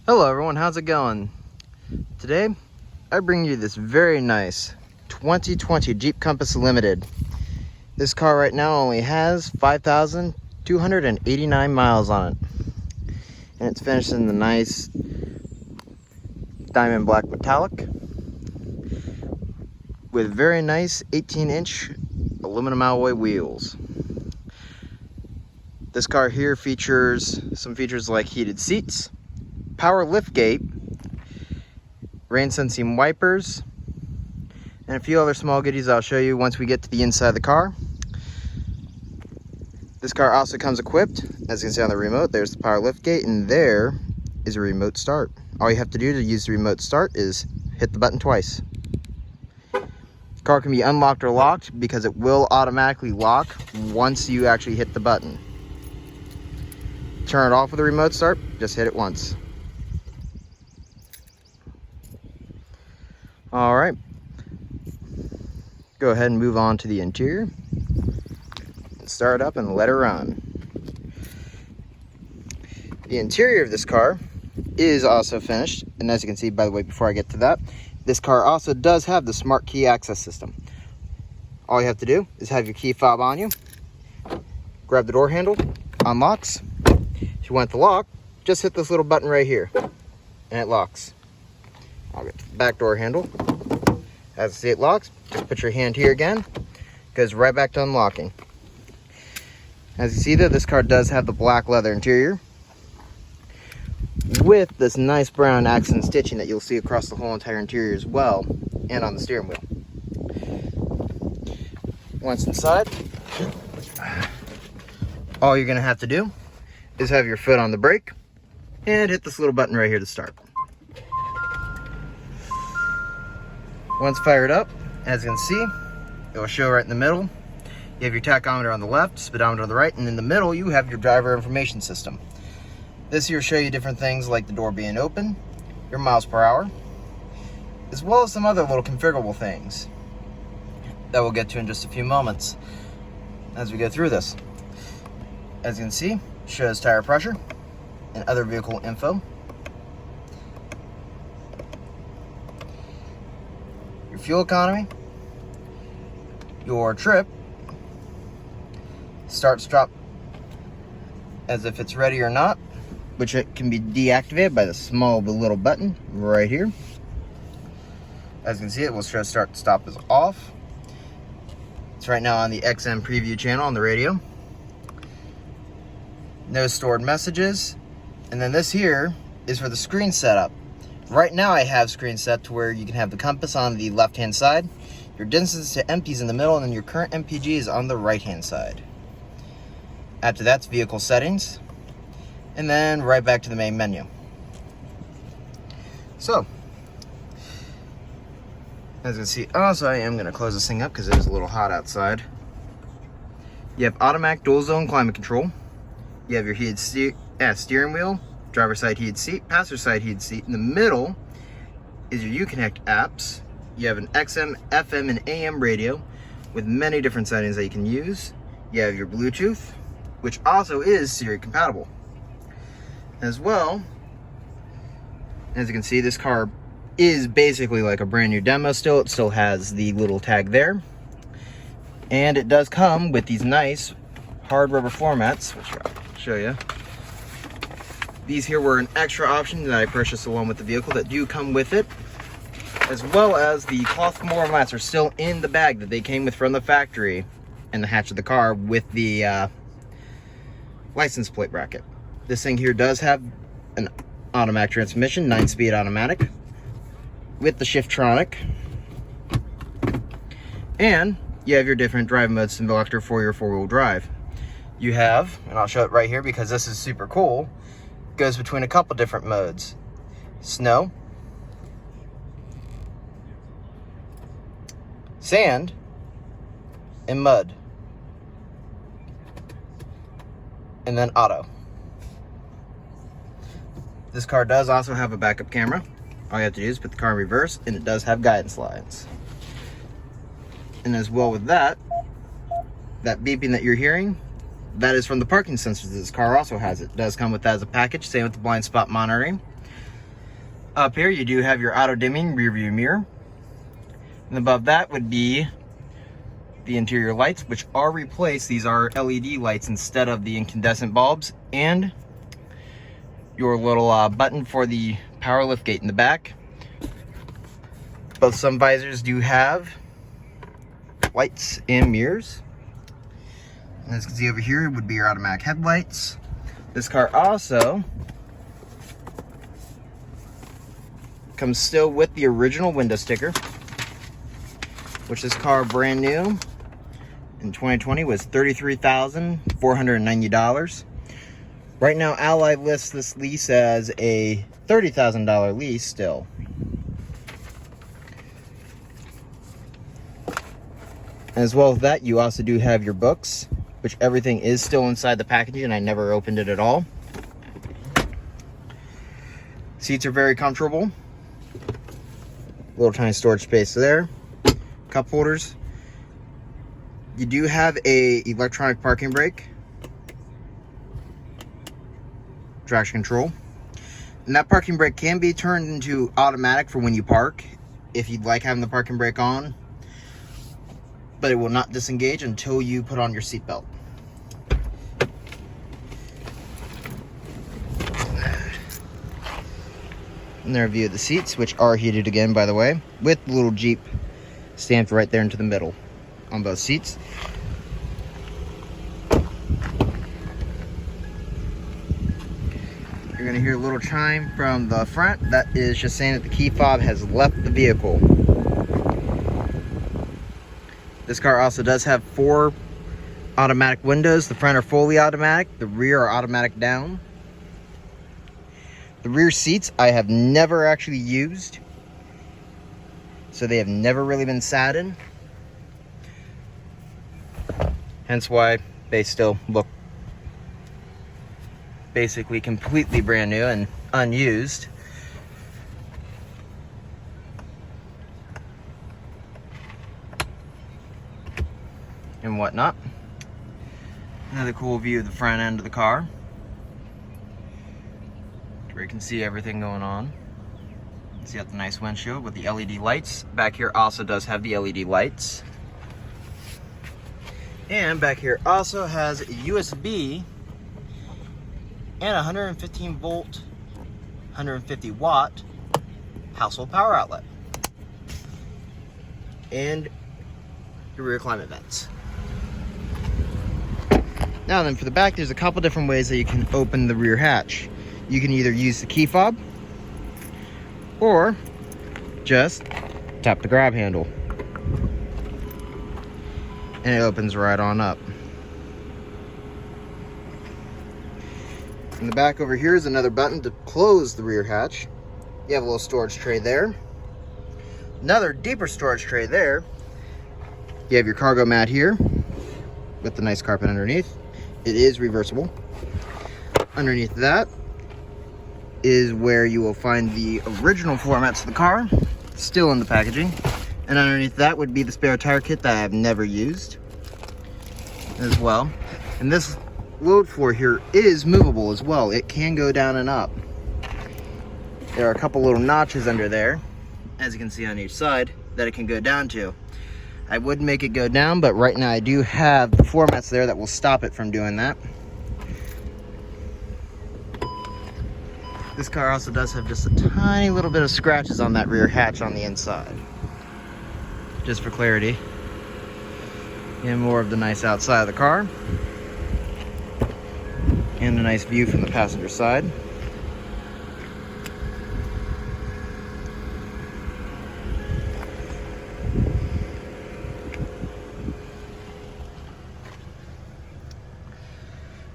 Hello everyone, how's it going? Today, I bring you this very nice 2020 Jeep Compass Limited. This car right now only has 5,289 miles on it. And it's finished in the nice diamond black metallic with very nice 18-inch aluminum alloy wheels. This car here features some features like heated seats, power liftgate, rain sensing wipers, and a few other small goodies I'll show you once we get to the inside of the car. This car also comes equipped, as you can see on the remote, there's the power liftgate, and there is a remote start. All you have to do to use the remote start is hit the button twice. The car can be unlocked or locked because it will automatically lock once you actually hit the button. Turn it off with a remote start, just hit it once. All right, go ahead and move on to the interior. Start up and let her run. The interior of this car is also finished, and as you can see, by the way, before I get to that, this car also does have the smart key access system. All you have to do is have your key fob on you, grab the door handle, unlocks. If you want the lock, just hit this little button right here and it locks. I'll get to the back door handle. As you see, it locks. Just put your hand here again, goes right back to unlocking. As you see there, this car does have the black leather interior with this nice brown accent stitching that you'll see across the whole entire interior as well, and on the steering wheel. Once inside, all you're going to have to do is have your foot on the brake and hit this little button right here to start. Once fired up, as you can see, it will show right in the middle. You have your tachometer on the left, speedometer on the right, and in the middle you have your driver information system. This here will show you different things like the door being open, your miles per hour, as well as some other little configurable things that we'll get to in just a few moments as we go through this. As you can see, it shows tire pressure and other vehicle info. Your fuel economy, your trip, start stop as if it's ready or not, which it can be deactivated by the small little button right here. As you can see, it will show start stop is off. It's right now on the XM preview channel on the radio. No stored messages. And then this here is for the screen setup. Right now I have screen set to where you can have the compass on the left hand side, your distance to empties in the middle, and then your current MPG is on the right hand side. After that's vehicle settings, and then right back to the main menu. So, as you can see, also I am going to close this thing up because it is a little hot outside. You have automatic dual zone climate control. You have your heated steering wheel, driver side heated seat, passenger side heated seat. In the middle is your Uconnect apps. You have an XM, FM, and AM radio with many different settings that you can use. You have your Bluetooth, which also is Siri compatible. As well, as you can see, this car is basically like a brand new demo still. It still has the little tag there. And it does come with these nice hard rubber floor mats, which I'll show you. These here were an extra option that I purchased along with the vehicle that do come with it, as well as the cloth floor mats are still in the bag that they came with from the factory in the hatch of the car with the license plate bracket. This thing here does have an automatic transmission, 9-speed automatic with the Shiftronic, and you have your different drive modes selector for your four-wheel drive. You have, and I'll show it right here because this is super cool, goes between a couple different modes: snow, sand, and mud, and then auto. This car does also have a backup camera. All you have to do is put the car in reverse, and it does have guidance lines. And as well with that beeping that you're hearing, That is from the parking sensors. This car also has it. It does come with that as a package. Same with the blind spot monitoring. Up here you do have your auto dimming rear view mirror. And above that would be the interior lights, which are replaced. These are LED lights instead of the incandescent bulbs. And your little button for the power lift gate in the back. Both sun visors do have lights and mirrors. And as you can see over here would be your automatic headlights. This car also comes still with the original window sticker, which this car brand new in 2020 was $33,490. Right now Ally lists this lease as a $30,000 lease still. As well as that, you also do have your books, which everything is still inside the packaging, and I never opened it at all. Seats are very comfortable. Little tiny storage space there. Cup holders. You do have a electronic parking brake. Traction control. And that parking brake can be turned into automatic for when you park, if you'd like having the parking brake on. But it will not disengage until you put on your seatbelt. And there a view of the seats, which are heated again, by the way, with the little Jeep stamped right there into the middle on both seats. You're going to hear a little chime from the front. That is just saying that the key fob has left the vehicle. This car also does have 4 automatic windows. The front are fully automatic. The rear are automatic down. The rear seats I have never actually used, so they have never really been sat in. Hence why they still look basically completely brand new and unused. And whatnot. Another cool view of the front end of the car, where you can see everything going on. See out the nice windshield with the LED lights. Back here also does have the LED lights. And back here also has a USB and a 115 volt, 150 watt household power outlet. And the rear climate vents. Now then, for the back, there's a couple different ways that you can open the rear hatch. You can either use the key fob or just tap the grab handle and it opens right on up. In the back over here is another button to close the rear hatch. You have a little storage tray there. Another deeper storage tray there. You have your cargo mat here with the nice carpet underneath. It is reversible. Underneath that is where you will find the original floor mats of the car, still in the packaging. And underneath that would be the spare tire kit that I have never used as well. And this load floor here is movable as well. It can go down and up. There are a couple little notches under there, as you can see on each side, that it can go down to. I would make it go down, but right now I do have the floor mats there that will stop it from doing that. This car also does have just a tiny little bit of scratches on that rear hatch on the inside. Just for clarity. And more of the nice outside of the car. And a nice view from the passenger side.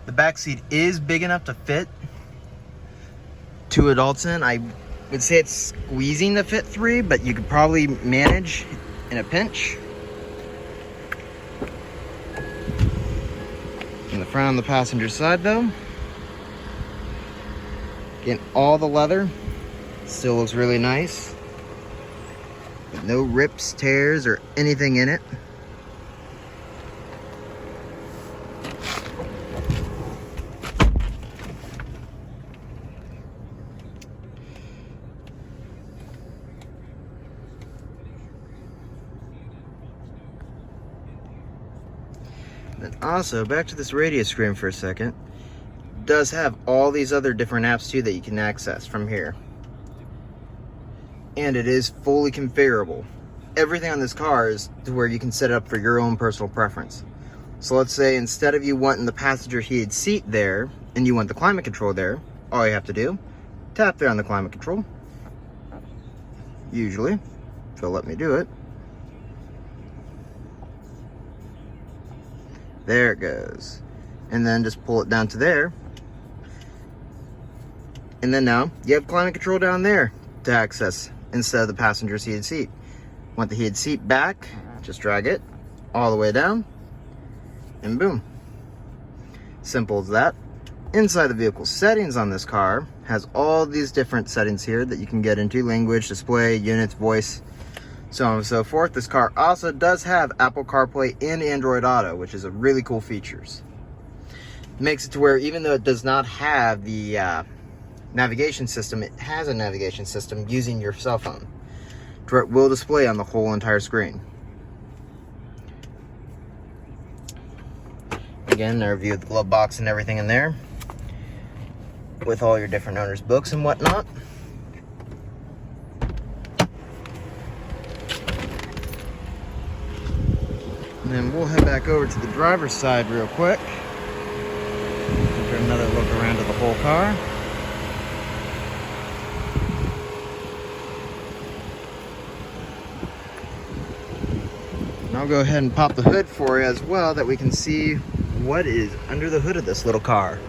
The back seat is big enough to fit 2 adults in. I would say it's squeezing to fit 3, but you could probably manage in a pinch. In the front on the passenger side though, again, all the leather still looks really nice. No rips, tears, or anything in it. And also, back to this radio screen for a second. Does have all these other different apps too that you can access from here. And it is fully configurable. Everything on this car is to where you can set it up for your own personal preference. So let's say instead of you wanting the passenger heated seat there and you want the climate control there, all you have to do, tap there on the climate control. Usually, if they'll let me do it. There it goes. And then just pull it down to there. And then now you have climate control down there to access instead of the passenger's heated seat. Want the heated seat back, just drag it all the way down, and boom. Simple as that. Inside the vehicle settings on this car has all these different settings here that you can get into: language, display, units, voice, so on and so forth. This car also does have Apple CarPlay and Android Auto, which is a really cool features. Makes it to where even though it does not have the navigation system, it has a navigation system using your cell phone, to where it will display on the whole entire screen. Again, the review of the glove box and everything in there, with all your different owners' books and whatnot. And then we'll head back over to the driver's side real quick. Give another look around at the whole car. And I'll go ahead and pop the hood for you as well, that we can see what is under the hood of this little car.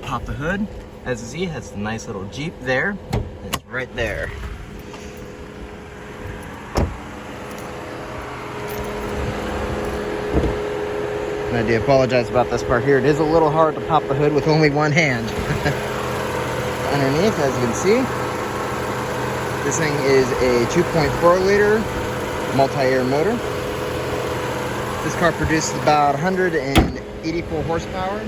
Pop the hood. As you see, it has a nice little Jeep there. And it's right there. And I do apologize about this part here. It is a little hard to pop the hood with only one hand. Underneath, as you can see, this thing is a 2.4 liter multi-air motor. This car produces about 184 horsepower.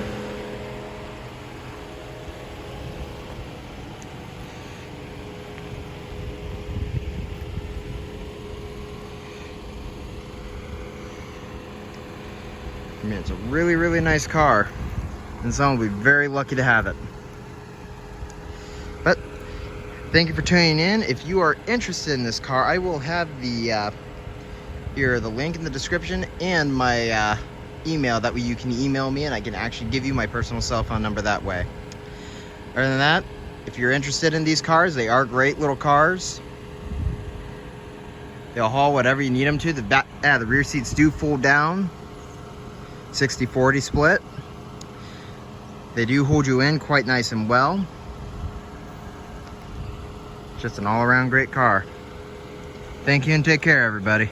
I mean, it's a really, really nice car, and someone will be very lucky to have it. But thank you for tuning in. If you are interested in this car, I will have the link in the description and my email. That way you can email me and I can actually give you my personal cell phone number that way. Other than that, if you're interested in these cars, they are great little cars. They'll haul whatever you need them to. The rear seats do fold down. 60-40 split. They do hold you in quite nice and well. Just an all-around great car. Thank you and take care, everybody.